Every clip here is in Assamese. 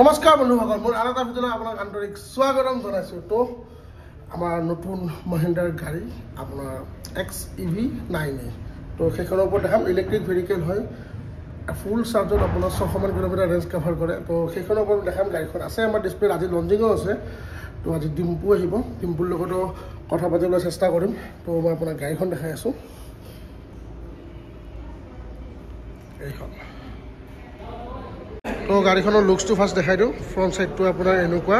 নমস্কাৰ বন্ধুসকল, মোৰ আৰু এটা ভিডিঅ'লৈ আপোনাক আন্তৰিক স্বাগতম জনাইছোঁ। তো আমাৰ নতুন মহিন্দ্ৰাৰ গাড়ী আপোনাৰ XEV9A, তো সেইখনৰ ওপৰত দেখাম। ইলেক্ট্ৰিক ভেহিকেল হয়, ফুল চাৰ্জত আপোনাৰ 600 কিলোমিটাৰ ৰেঞ্জ কভাৰ কৰে। তো সেইখনৰ ওপৰত দেখাম। গাড়ীখন আছে আমাৰ ডিছপ্লেত, আজি লঞ্চিঙো আছে। তো আজি ডিম্পু আহিব, ডিম্পুৰ লগতো কথা পাতিবলৈ চেষ্টা কৰিম। তো মই আপোনাক গাড়ীখন দেখাই আছোঁ। এইখন তো গাড়ীখনৰ লুকছটো ফাৰ্ষ্ট দেখাই দিওঁ। ফ্ৰণ্ট ছাইডটো আপোনাৰ এনেকুৱা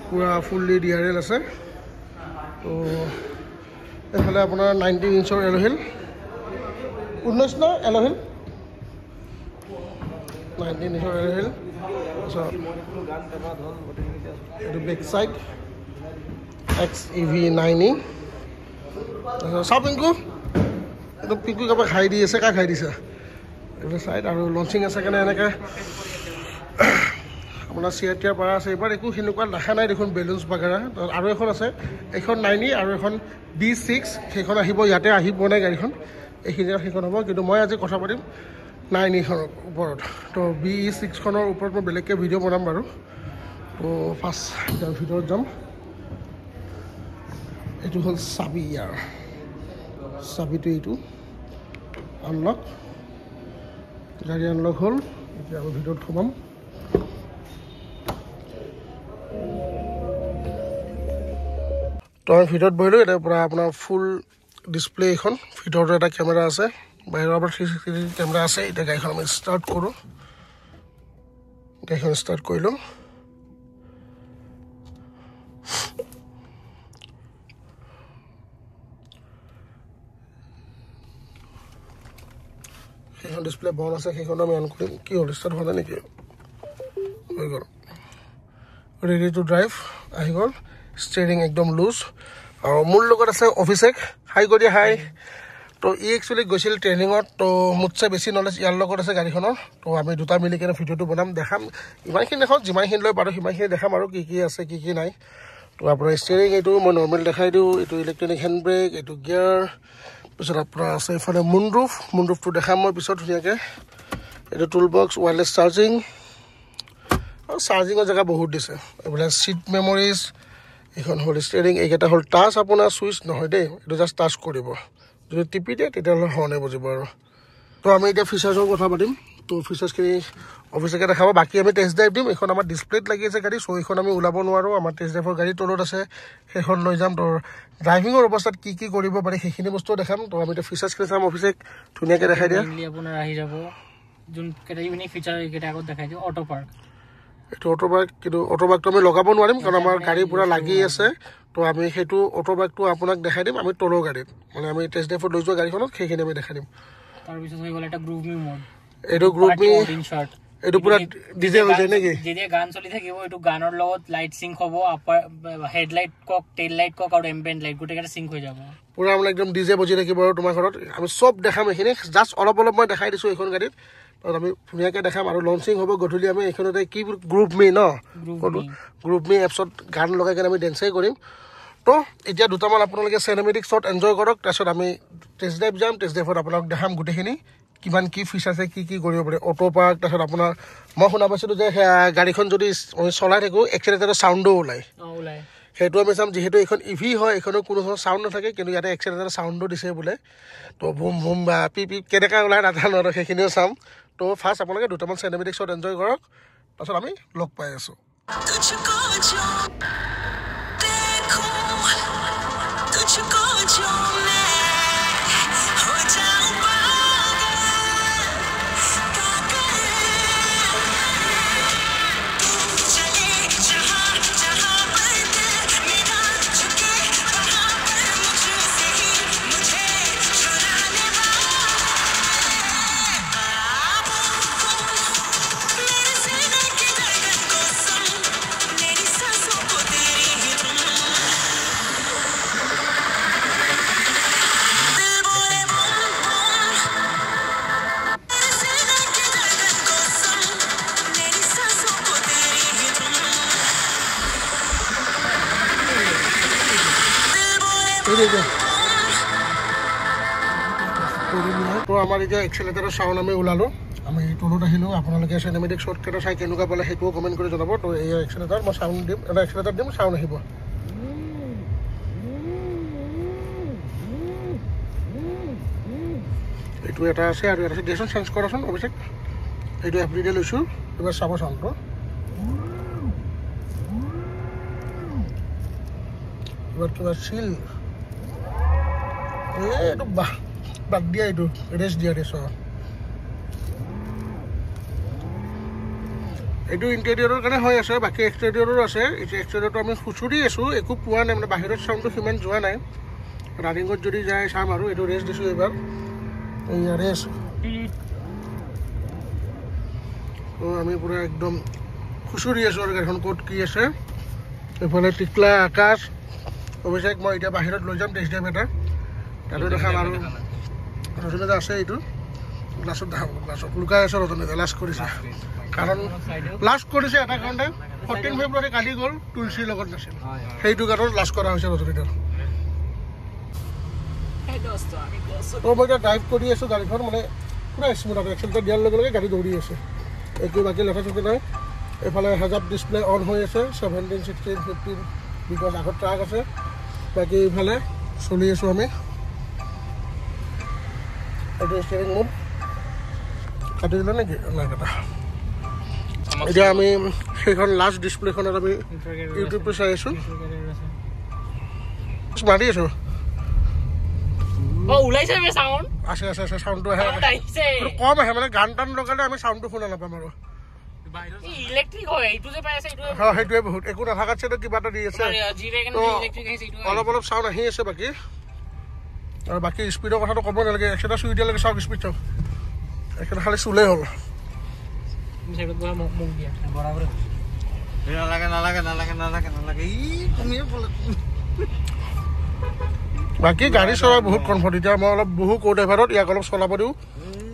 পূৰা ফুল্লি DRL আছে। তো এইফালে আপোনাৰ 19 ইঞ্চৰ এল'হিল, 19 ন এল'হিল, 19 ইঞ্চৰ এল'হিল। তাৰপিছত এইটো বেক ছাইড XEV9A। তাৰপিছত চাওঁ পিংকু, এইটো পিংকু কাৰোবাক খাই দি আছে, কাক খাই দিছে এইটো ছাইড। আৰু লঞ্চিং আছে কাৰণে এনেকৈ আপোনাৰ চিয়াৰ পৰা আছে। এইবাৰ একো সেনেকুৱা দেখা নাই দেখোন, বেলুনছ বাগেৰা। আৰু এখন আছে, এইখন 9E আৰু এখন B6, সেইখন আহিব, ইয়াতে আহি পোৱা নাই গাড়ীখন, এইখিনি সেইখন হ'ব। কিন্তু মই আজি কথা পাতিম 9Eখনৰ ওপৰত। তো BE6খনৰ ওপৰত মই বেলেগকৈ ভিডিঅ' বনাম বাৰু। তো ফাৰ্ষ্ট ইয়াৰ ভিতৰত যাম। এইটো হ'ল চাবি, ইয়াৰ চাবিটো এইটো আনলক, গাড়ী আনলক হ'ল। এতিয়া আমি ভিতৰত সোমাম। তো আমি ভিতৰত বহিলোঁ। এতিয়া পৰা আপোনাৰ ফুল ডিছপ্লে এইখন, ভিতৰতো এটা কেমেৰা আছে, বাহিৰৰ পৰা 360 কেমেৰা আছে। এতিয়া গাড়ীখন আমি ষ্টাৰ্ট কৰোঁ। গাড়ীখন ষ্টাৰ্ট কৰিলোঁ। সেইখন ডিছপ্লে বন্ধ আছে, সেইখন আমি অন কৰিম। কি হ'ল, ষ্টাৰ্ট হোৱা নাই নেকি? হৈ গ'ল। ৰেডি টু ড্ৰাইভ আহি গ'ল। ষ্টেৰিং একদম লুজ। আৰু মোৰ লগত আছে অভিষেক। হাই কৰি দিয়া, হাই। তো একচুৱেলি গৈছিল ট্ৰেইনিঙত। তো মোতছে বেছি নলেজ ইয়াৰ লগত আছে গাড়ীখনৰ। তো আমি দুটা মিলি কিনে ভিডিঅ'টো বনাম, দেখাম। ইমানখিনি দেখাওঁ, যিমানখিনি লৈ পাৰোঁ সিমানখিনি দেখাম আৰু কি আছে কি কি নাই। তো আপোনাৰ ষ্টেৰিং এইটো মই নৰ্মেল দেখাই দিওঁ। এইটো ইলেক্ট্ৰনিক হেণ্ড ব্ৰেক, এইটো গিয়াৰ। পিছত আপোনাৰ আছে এইফালে মুনৰুফটো দেখাম মই পিছত ধুনীয়াকৈ। এইটো টুল বক্স, ৱায়াৰলেছ চাৰ্জিং, আৰু চাৰ্জিঙৰ জেগা বহুত দিছে। এইবিলাক ছিট মেমৰিজ। এইখন হ'ল ষ্টেৰিং। এইকেইটা হ'ল টাচ, আপোনাৰ চুইচ নহয় দেই, এইটো জাষ্ট টাচ কৰিব। যদি টিপি দিয়ে তেতিয়াহ'লে হৰ্ণে বজিব আৰু। তো আমি এতিয়া ফিচাৰ্ছৰ কথা পাতিম। তো ফিচাৰ্ছখিনি অফিচকে দেখাব, বাকী আমি টেষ্ট ড্ৰাইভ দিম। এইখন আমাৰ ডিছপ্লেত লাগি আছে গাড়ী, চ' এইখন আমি ওলাব নোৱাৰোঁ। আমাৰ টেষ্ট ড্ৰাইভৰ গাড়ী তলত আছে, সেইখন লৈ যাম। তো ড্ৰাইভিঙৰ অৱস্থাত কি কি কৰিব পাৰি সেইখিনি বস্তু দেখাম। তো আমি এতিয়া ফিচাৰ্ছখিনি চাম। অফিচক ধুনীয়াকৈ দেখাই দিয়া। আপোনাৰ আহি যাব যোনকেইটা ইভিনিং ফিচাৰ, এইকেইটা আগত দেখাই দিওঁ। অটো পাৰ্ক, এইটো অটো বাইক, কিন্তু অটো বাইকটো আমি লগাব নোৱাৰিম কাৰণ আমাৰ গাড়ী পূৰা লাগি আছে। তো আমি সেইটো অটো বাইকটো আপোনাক দেখাই দিম আমি তলৰ গাড়ীত, মানে আমি টেষ্ট ড্ৰাইভত লৈ যোৱা গাড়ীখনত সেইখিনি আমি দেখাই দিম। তাৰপিছত হৈ গ'ল এটা গ্ৰুপ মি মোড। এইটো গ্ৰুপ মি, এইটো পূৰা ডিজে হৈ যায় নেকি? যেতিয়া গান চলি থাকিব, এইটো গানৰ লগত লাইট চিংক হ'ব। হেডলাইট কক, টেইল লাইট কক আৰু এম্বিয়েণ্ট লাইট গোটেইকেইটা চিংক হৈ যাব। পূৰা মানে একদম ডিজে বজি থাকিব আৰু তোমাৰ ঘৰত। আমি চব দেখাম এইখিনি, জাষ্ট অলপ মই দেখাই দিছোঁ এইখন গাড়ীত। আমি ধুনীয়াকৈ দেখাম। আৰু লঞ্চিং হ'ব গধূলি। আমি এইখনতে কি গ্ৰুপ মি ন, গ্ৰুপ মি এপছত গান লগাই কিনে আমি ডেন্সেই কৰিম। তো এতিয়া দুটামান আপোনালোকে চিনেমেটিক শ্বট এনজয় কৰক, তাৰপিছত আমি টেষ্ট ড্ৰাইভ যাম। টেষ্ট ড্ৰাইভত আপোনাক দেখাম গোটেইখিনি কিমান কি ফিচাৰ আছে, কি কৰিব পাৰি। অটো পাৰ্ক, তাৰপিছত আপোনাৰ মই শুনা পাইছিলোঁ যে গাড়ীখন যদি চলাই থাকোঁ এক্সিলেটাৰৰ চাউণ্ডো ওলায়। সেইটো আমি চাম। যিহেতু এইখন EV হয়, এইখনৰ কোনো ধৰণৰ চাউণ্ড নাথাকে, কিন্তু ইয়াতে এক্সিলেটাৰৰ চাউণ্ডো দিছে বোলে। তো বুম বুম বা পি কেনেকৈ ওলাই নাজানো আৰু, সেইখিনিও চাম। তো ফাৰ্ষ্ট আপোনালোকে দুটামান চিনেমেটিক শ্বট এনজয় কৰক, তাৰপিছত আমি লগ পাই আছোঁ। তো আমাৰ এতিয়া এক্সিলেটাৰৰ চাউণ্ড আমি ওলালোঁ। আমি তলত আহিলোঁ আপোনালোকে চিনেমেটিক শ্বটকেইটা চাই কেনেকুৱা পালে সেইটোও কমেণ্ট কৰি জনাব তো এই এক্সিলেটাৰ মই চাউণ্ড দিম এটা এক্সিলেটাৰ দিম চাউণ্ড আহিব এইটো এটা আছে আৰু এটা আছে দিয়াচোন চেঞ্জ কৰাচোন অভিষেক এইটো এভৰিডে লৈছোঁ এবাৰ চাব চাউণ্ডটো এবাৰ কিবা চিল এইটো বাদ দিয়া এইটো ৰেষ্ট দিয়া ৰেষ্ট এইটো ইণ্টেৰিয়ৰৰ কাৰণে হৈ আছে বাকী এক্সটেৰিয়ৰো আছে এইটো এক্সটেৰিয়ৰটো আমি খুচুৰি আছোঁ একো পোৱা নাই মানে বাহিৰত চাউণ্ডটো সিমান যোৱা নাই ৰানিঙত যদি যায় চাম আৰু এইটো ৰেষ্ট দিছোঁ এইবাৰ এইয়া ৰেষ্ট আমি পুৰা একদম খুচুৰি আছোঁ আৰু গাড়ীখন ক'ত কি আছে এইফালে টিকলা আকাশ অভিষেক মই এতিয়া বাহিৰত লৈ যাম টেষ্ট ড্ৰাইভ এটা তাতো দেখাম আৰু ৰজনীতা আছে এইটো গ্লাছত দেখাম গ্লাছত লুকাই আছে ৰজনীতা লাষ্ট কৰিছে কাৰণ লাষ্ট কৰিছে এটা কাৰণে 14 ফেব্ৰুৱাৰী কালি গ'ল তুলসীৰ লগত নাছিল সেইটো কাৰণত লাষ্ট কৰা হৈছে ৰজনীতাৰ মই এতিয়া ড্ৰাইভ কৰি আছোঁ গাড়ীখন মানে পুৰা স্মুথ আৰু এক্সিলেটাৰ দিয়াৰ লগে লগে গাড়ী দৌৰি আছে একো বাকী লেঠা চকি নাই এইফালে হেজাব ডিছপ্লে অন হৈ আছে 17, 16, 15 বিকজ আগত ট্ৰাক আছে বাকী এইফালে চলি আছোঁ আমি এইটো ষ্টিয়াৰিং মোড কাটি দিলে নেকি নাই কাটা এতিয়া আমি সেইখন লাষ্ট ডিছপ্লেখনত আমি ইউটিউবটো চাই আছোঁ মাৰি আছোঁ আছে আছে আছে চাউণ্ডটো আহে কম আহে মানে গান টান লগালে আমি চাউণ্ডটো শুনা নাপাম আৰু সেইটোৱে বহুত একো নাথাকাতছে কিবা এটা দি আছে অলপ অলপ চাউণ্ড আহি আছে বাকী আৰু বাকী স্পীডৰ কথাটো ক'ব নালাগে এক্সট্ৰা চুই দিয়ালৈকে চাওক স্পীড চাওক এক্সট্ৰা খালি চুলেই হ'ল বাকী গাড়ী চলাই বহুত কমফৰ্ট এতিয়া মই অলপ বহু কো ড্ৰাইভাৰত ইয়াক অলপ চলাব দিওঁ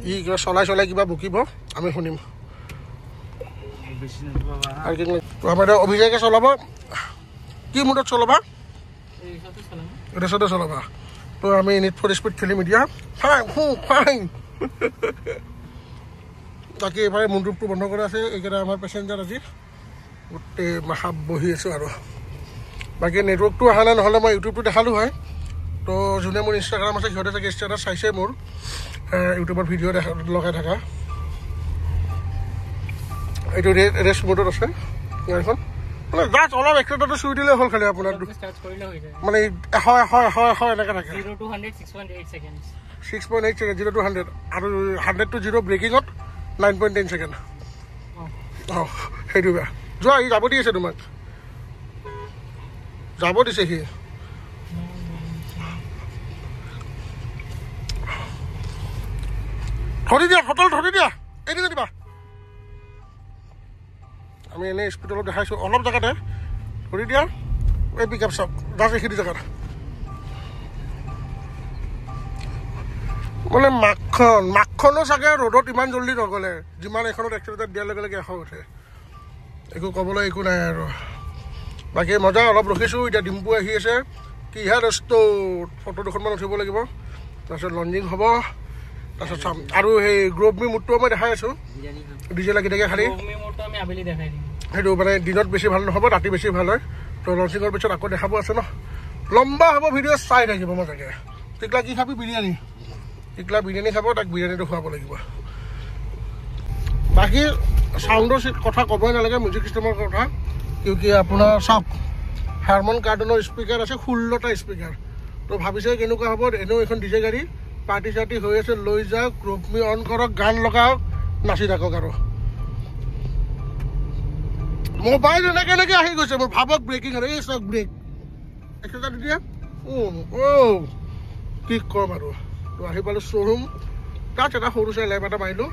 ই কিবা চলাই কিবা বকিব আমি শুনিম আমাৰ অভিষেকে চলাব কি মুডত চলাবা ৰেচতে চলাবা তো আমি নিট ফৰ স্পীড খেলিম এতিয়া ফাইন বাকী এইফালে মুণ্ডুপটো বন্ধ কৰা আছে এইকেইটা আমাৰ পেচেঞ্জাৰ আজি গোটেই মাথা বহি আছোঁ আৰু বাকী নেটৱৰ্কটো অহা নাই নহ'লে মই ইউটিউবটো দেখালোঁ হয় তো যোনে মোৰ ইনষ্টাগ্ৰাম আছে সিহঁতে চাগে ষ্টেটাছ চাইছে মোৰ ইউটিউবত ভিডিঅ' লগাই থকা এইটো ৰেষ্ট মোডত আছে গাড়ীখন মানে জাষ্ট অলপ এক্সিলেটাৰটো চুই দিলে হ'ল খালি আপোনাৰ মানে হয় হয় হয় হয় এনেকৈ থাকে 0 to 100 6.8 seconds 6.8 ছেকেণ্ড 0 to 100 আৰু 100 to 0 ব্ৰেকিঙত 9.10 ছেকেণ্ড অঁ সেইটো বেয়া যোৱা ই যাব দি আছে তোমাক যাব দিছে সি ধৰি দিয়া হোটেল ধৰি দিয়া এদিন দিবা আমি এনেই স্পীড অলপ দেখাইছোঁ অলপ জেগাতে ধৰি দিয়া এই পিক আপ চাওক জাষ্ট এইখিনি জেগাত মানে মাকখনো চাগে ৰ'দত ইমান জল্দি নগ'লে যিমান এইখনত এক্সিলেটাৰ দিয়াৰ লগে লগে এশ উঠে একো ক'বলৈ একো নাই আৰু বাকী মজা অলপ ৰখিছোঁ এতিয়া ডিম্পু আহি আছে কিহে দস্ত ফটো দুখনমান উঠিব লাগিব তাৰপিছত লঞ্চিং হ'ব তাৰপিছত চাম আৰু সেই গ্ৰ'ভমি মুডটো মই দেখাই আছোঁ ডিজে লাগি থাকে খালি সেইটো মানে দিনত বেছি ভাল নহ'ব ৰাতি বেছি ভাল হয় তো লঞ্চিঙৰ পিছত আকৌ দেখাব আছে ন লম্বা হ'ব ভিডিঅ' চাই থাকিব মজাকৈ টিকলা কি খাবি বিৰিয়ানী টিকলা বিৰিয়ানী খাব তাক বিৰিয়ানীটো খুৱাব লাগিব বাকী চাউণ্ডৰ কথা ক'বই নালাগে মিউজিক চিষ্টেমৰ কথা কিয় আপোনাৰ চাওক হাৰমন কাৰ্ডনৰ স্পীকাৰ আছে 16টা স্পীকাৰ তো ভাবিছে কেনেকুৱা হ'ব এনেও এইখন ডিজে গাড়ী পাৰ্টি চাৰ্টি হৈ আছে লৈ যাওক গ্ৰুপমি অন কৰক গান লগাওক নাচি থাকক আৰু মোবাইল এনেকৈ আহি গৈছে মোৰ ভাবক ব্ৰেকিং আৰু এই চাওক ব্ৰেক এক্সট্ৰা তেতিয়া কি ক'ম আৰু তো আহি পালোঁ শ্ব'ৰুম তাত এটা সৰু চাই লেম্প এটা মাৰিলোঁ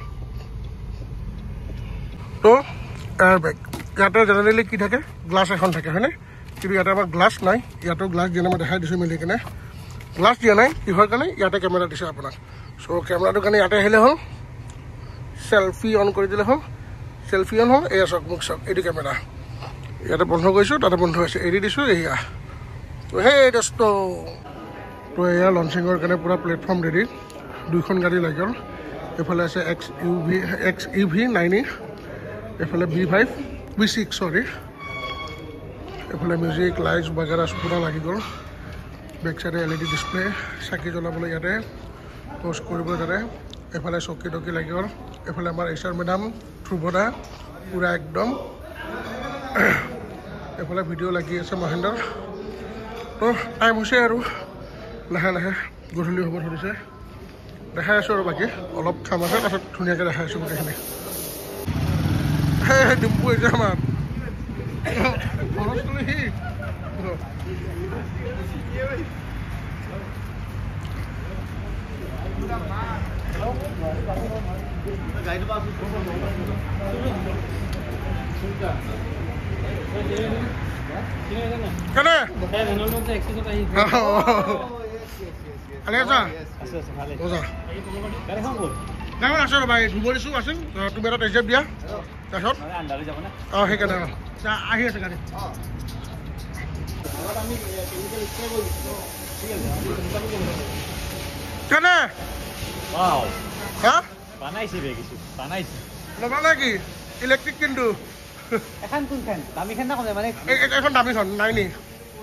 তো এয়াৰ বেগ ইয়াতে জেনেৰেলি কি থাকে গ্লাছ এখন থাকে হয়নে কিন্তু ইয়াতে আমাৰ গ্লাছ নাই ইয়াতো গ্লাছ দিয়া নাই মই দেখাই দিছোঁ মিলি কিনে গ্লাছ দিয়া নাই কিহৰ কাৰণে ইয়াতে কেমেৰা দিছে আপোনাক চ' কেমেৰাটোৰ কাৰণে ইয়াতে আহিলে হ'ল চেল্ফি অন কৰি দিলে হ'ল চেল্ফি অন হ'ল এয়া চাওক মোক চাওক এইটো কেমেৰা ইয়াতে বন্ধ কৰিছোঁ তাতে বন্ধ হৈছে এৰি দিছোঁ এয়া তো সেই দস্ত তো এয়া লঞ্চিঙৰ কাৰণে পূৰা প্লেটফৰ্ম ৰেডি 2খন গাড়ী লাগি গ'ল এইফালে আছে XEV 90, এইফালে B5 B6 সৰি, এইফালে মিউজিক লাইটছ বাগেৰা পুৰা লাগি গ'ল। বেক চাইডে LED ডিছপ্লে, চাকি জ্বলাবলৈ ইয়াতে পোষ্ট কৰিব তাতে। এইফালে চকী টকী লাগি গ'ল। এইফালে আমাৰ HR মেডাম ধ্ৰুৱদা পুৰা একদম। এইফালে ভিডিঅ' লাগি আছে মহেন্দ্ৰৰ। তো টাইম হৈছে আৰু লাহে লাহে গধূলি হ'ব ধৰিছে। দেখাই আছোঁ আৰু বাকী অলপ কাম আছে, তাৰপিছত ধুনীয়াকৈ দেখাই আছোঁ গোটেইখিনি। ডিম্পু হৈছে আমাৰ সি কেনে আছো ৰ'বা, ধুব দিছোঁ আছিল তুমি এটা টেষ্ট দিয়া তাৰপিছত সেইকাৰণে আহি আছে গাড়ী। কেনে ল'বা নে কি ইলেক্ট্ৰিক? কিন্তু এখন কোনখন দামীখন না মানে এখন দামীখন নাই নি?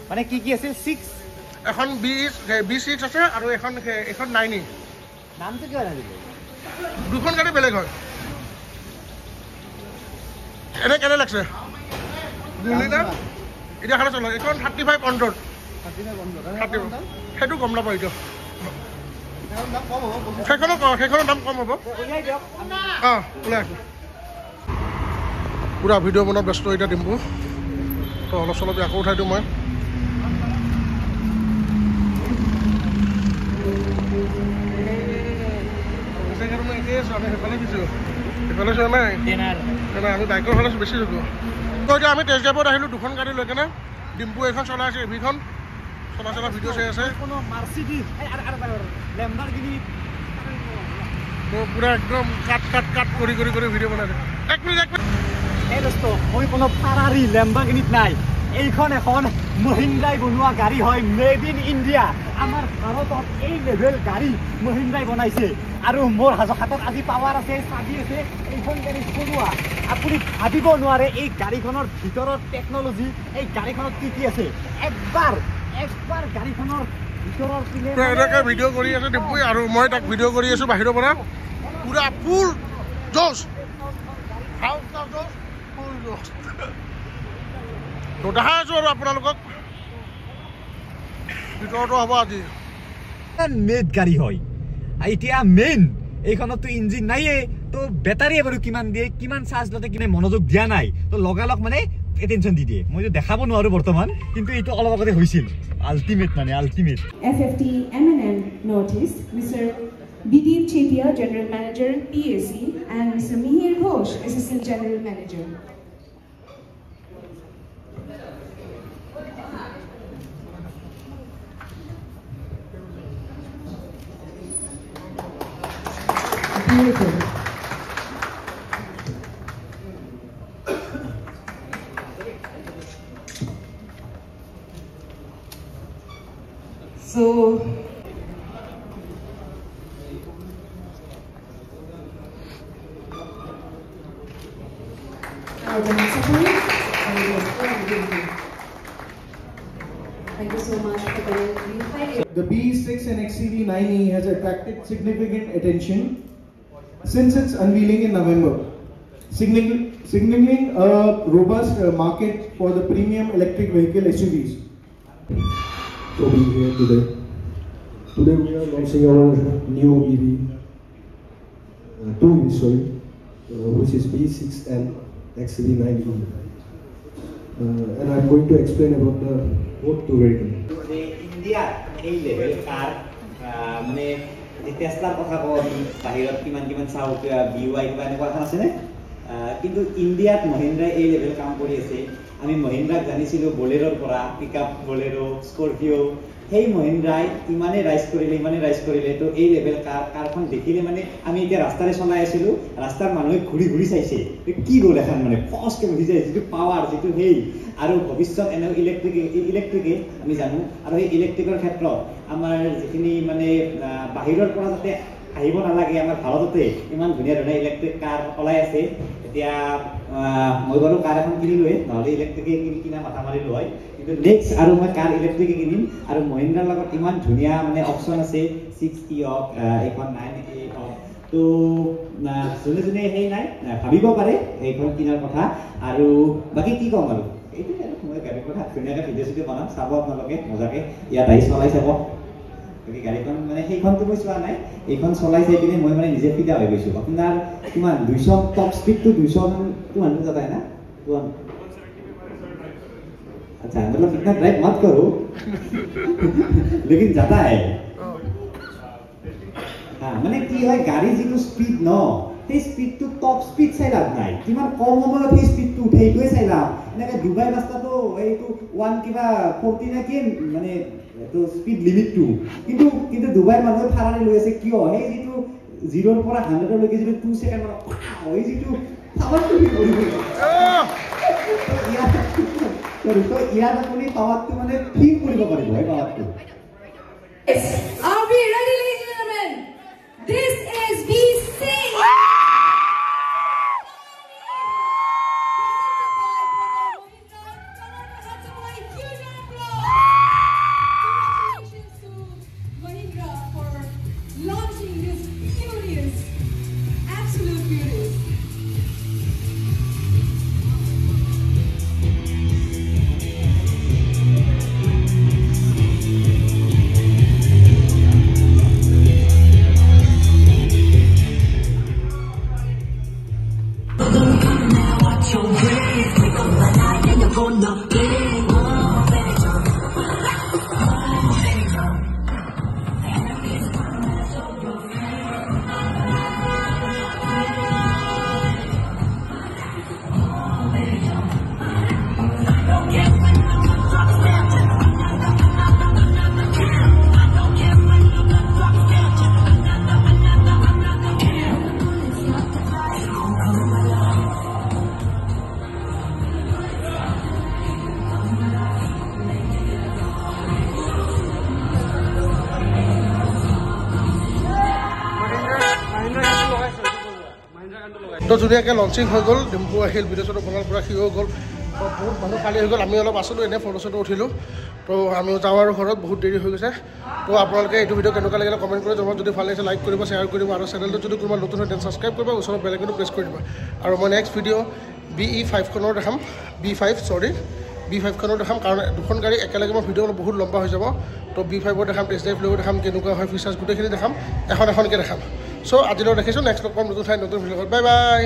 মানে কি কি আছিল 6 এখন B6 আছে আৰু এখন নাই নি? নামটো কিয় নাজিব? দুখন গাড়ী বেলেগ হয়। এনে কেনে লাগছে এতিয়া খালে চলে? এইখন 35 অন্ড্ৰত, সেইটো গম নাপাওঁ এইটো। সেইখনৰ দাম কম হ'ব। ওলাই আছোঁ পুৰা ভিডিঅ' বনোৱা ব্যস্ত এতিয়া ডিম্পু। তো অলপ চলপ আকৌ উঠাই দিওঁ মই। সেইফালে চোৱা নাই, আমি বাইকৰ ফালে বেছি চলোঁ। তো এতিয়া আমি টেষ্ট ড্ৰাইভত আহিলোঁ দুখন গাড়ী লৈ কেনে। ডিম্পু এখন চলাই আছে, এভিখন চলা ভিডিঅ' চাই আছে। তো পুৰা একদম কাট কৰি ভিডিঅ' বনাই দিওঁ। এক মিনিট এই দোস্ত, মই কোনো ফাৰাৰী লেম্বৰগিনিত নাই। এইখন এখন মহিন্দ্ৰাই বনোৱা গাড়ী হয়, মেড ইন ইণ্ডিয়া। আমাৰ ভাৰতত এই লেভেল গাড়ী মহিন্দ্ৰাই বনাইছে আৰু মোৰ হাতত আজি পাৱাৰ আছে, চাবি আছে। এইখন গাড়ী চলোৱা আপুনি ভাবিব নোৱাৰে এই গাড়ীখনৰ ভিতৰত টেকন'লজি, এই গাড়ীখনত কি কি আছে। একবাৰ গাড়ীখনৰ ভিতৰৰ পিনে এনেকৈ ভিডিঅ' কৰি আছে ডিম্পুই আৰু মই তাক ভিডিঅ' কৰি আছোঁ বাহিৰৰ পৰা। পুৰা ফুল জোচ তো দেখাই আছোঁ আৰু আপোনালোকক ভিতৰতো হ'ব আজি। মেড গাড়ী হয় এতিয়া মেইন এইখনতো ইঞ্জিন নাইয়ে, তো বেটাৰীয়ে বাৰু কিমান দিয়ে, কিমান চাৰ্জ লতে কিনে মনোযোগ দিয়া নাই, তো লগালগ মানে এটেনশ্যন দি দিয়ে। মইতো দেখাব নোৱাৰো বৰ্তমান, কিন্তু এইটো অলপ আগতে হৈছিল। আল্টিমেট মানে ultimate. FFT M&M noticed Mr. Bideep Chetia, General Manager PAC, and Mr. Mihir Ghosh, Assistant General Manager. Beautiful. So thank you so much for coming. The B6 and XCV 9E has attracted significant attention since its unveiling in November, signaling a robust market for the premium electric vehicle SUVs. So we are here today. Today we are launching our new EV, two EVs, which is B6 and XCV 9E. And I'm going to explain about the both two vehicles. India, এই লেভেল কাৰ মানে টেসলাৰ কথা কওঁ, বাহিৰত কিমান চাওঁ BY কিবা এনেকুৱা এখন আছেনে? কিন্তু ইণ্ডিয়াত মহিন্দ্ৰাই এই লেভেল কাম কৰি আছে। আমি মহিন্দ্ৰাক জানিছিলোঁ বলেৰোৰ পৰা, পিকআপ বলেৰো, স্কৰপিঅ'। সেই মহিন্দ্ৰাই ইমানেই ৰাইজ কৰিলে, তো এই লেভেল কাৰখন দেখিলে মানে আমি এতিয়া ৰাস্তাৰে চলাই আছিলোঁ, ৰাস্তাৰ মানুহে ঘূৰি চাইছে কি গ'ল এখন মানে ফষ্টকে বহি যায়, যিটো পাৱাৰ, যিটো সেই আৰু ভৱিষ্যত এনেও ইলেক্ট্ৰিকে আমি জানো। আৰু সেই ইলেক্ট্ৰিকৰ ক্ষেত্ৰত আমাৰ যিখিনি মানে বাহিৰৰ পৰা যাতে আহিব নালাগে আমাৰ ভাৰততে ইমান ধুনীয়া ধুনীয়া ইলেক্ট্ৰিক কাৰ ওলাই আছে এতিয়া মই বাৰু কাৰ এখন কিনিলোৱে নহ'লে ইলেক্ট্ৰিকে কিনা মাথা মাৰিলো হয় কিন্তু নেক্সট আৰু মই কাৰ ইলেক্ট্ৰিকে কিনিম আৰু মহিন্দ্ৰাৰ লগত ইমান ধুনীয়া মানে অপশ্যন আছে 6E হওক এইখন 9A হওক তো যোনে যোনে সেই নাই ভাবিব পাৰে এইখন কিনাৰ কথা আৰু বাকী কি ক'ম আৰু এইটোৱে আৰু মই গাড়ীৰ কথা ধুনীয়াকৈ ভিডিঅ' চিডিঅ' বনাম চাব আপোনালোকে মজাকৈ ইয়াত আহি চলাই চাব গতিকে গাড়ীখন মানে সেইখনটো মই চোৱা নাই এইখন চলাই চাই পিনে মই মানে নিজে ফিদা হৈ গৈছোঁ আপোনাৰ কিমান 200 টপ স্পীডটো 200 जाता है ना तो अच्छा मतलब इतना ड्राइव मत करो लेकिन जाता है हाँ मैंने की है गाड़ी जी स्पीड न সেই স্পীডটো টপ স্পীড চাই লাভ নাই কিমান কম সময়ত সেই স্পীডটো উঠে এইটোৱে চাই লাভ এনেকৈ ডুবাই ৰাস্তাটো এইটো 1 কিবা 40 না কি মানে তো স্পীড লিমিটটো কিন্তু ডুবাইৰ মানুহে ফাৰাৰী লৈ আছে কিয় সেই যিটো 0 ৰ পৰা 100 লৈকে যিটো 2 ছেকেণ্ড হয় যিটো পাৱাৰটো কি কৰিব ইয়াত আপুনি পাৱাৰটো মানে ফিল কৰিব পাৰিব এই পাৱাৰটো Are we ready, ladies and gentlemen? This is V6. Launching this beauteous, absolute beauteous. তো ধুনীয়াকৈ লঞ্চিং হৈ গ'ল ডিম্পু আহিল ভিডিঅ' শ্বটো বনোৱাৰ পৰা সি হৈ গ'ল বহুত মানুহ খালী হৈ গ'ল আমি অলপ আছিলোঁ এনেই ফটো চটো উঠিলোঁ তো আমিও যাওঁ আৰু ঘৰত বহুত দেৰি হৈ গৈছে তো আপোনালোকে এইটো ভিডিঅ' কেনেকুৱা লাগিলে কমেণ্ট কৰি জনাব যদি ভাল লাগিছে লাইক কৰিব শ্বেয়াৰ কৰিব আৰু চেনেলটো যদি কোনোবা নতুন হয় তেন ছাবস্ক্ৰাইব কৰিব ওচৰত বেল আইকনটো প্ৰেছ কৰি দিব আৰু মই নেক্সট ভিডিঅ' BE5খনৰ দেখাম B5খনৰ দেখাম কাৰণ দুখন গাড়ী একেলগে মই ভিডিঅ' বহুত লম্বা হৈ যাব তো B5ৰ দেখাম টেষ্ট ড্ৰাইভ লৈ দেখাম কেনেকুৱা হয় ফিচাৰ্ছ গোটেইখিনি দেখাম এখনকৈ দেখাম চ' আজিলৈ দেখিছোঁ নেক্সট লগ পাম নতুন ঠাইত নতুন ভিডিঅ'ত বাই বাই